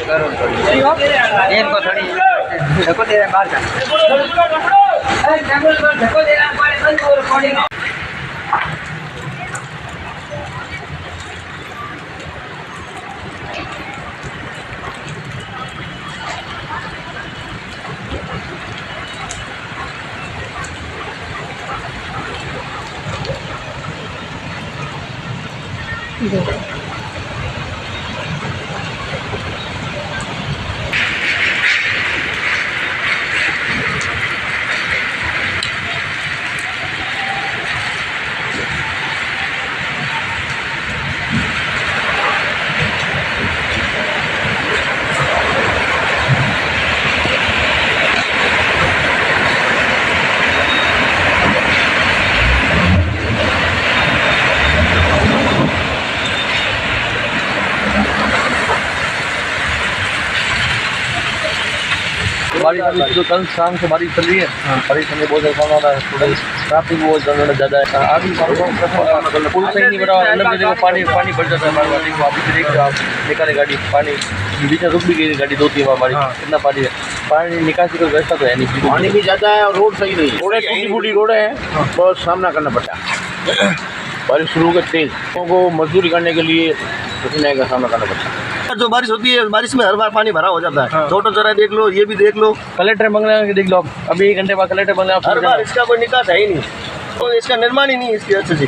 करो इनको थोड़ी धक्को दे रहे हैं बाहर का बारिश अभी तो कल शाम से बारिश चल रही है। बारिश में बहुत ज़्यादा हो रहा है, थोड़ा ट्रैफिक बहुत ज़्यादा है। अभी पुल सही नहीं बना, अंदर में देखो पानी पानी भर जाता है हमारे वहाँ। देखो अभी देख रहे हो आप, निकाले गाड़ी पानी बीच में रुक भी गई गाड़ी 2-3 बार बारिश। कितना पानी है, पानी निकासी कोई व्यवस्था तो है नहीं, पानी भी ज़्यादा है और रोड सही नहीं है, रोडें टूटी फूटी रोडें हैं, बहुत सामना करना पड़ता है। बारिश शुरू के तेज लोगों को मजदूरी करने के लिए कठिनाई का सामना करना पड़ता है। जो बारिश होती है, बारिश में हर बार पानी भरा हो जाता है। छोटा चौराहा देख लो, ये भी देख लो, कलेक्टर बंगला देख लो आप, अभी 1 घंटे बाद कलेक्टर बंगला हर बार इसका कोई निकास है ही नहीं, तो इसका निर्माण ही नहीं इसकी अच्छे से।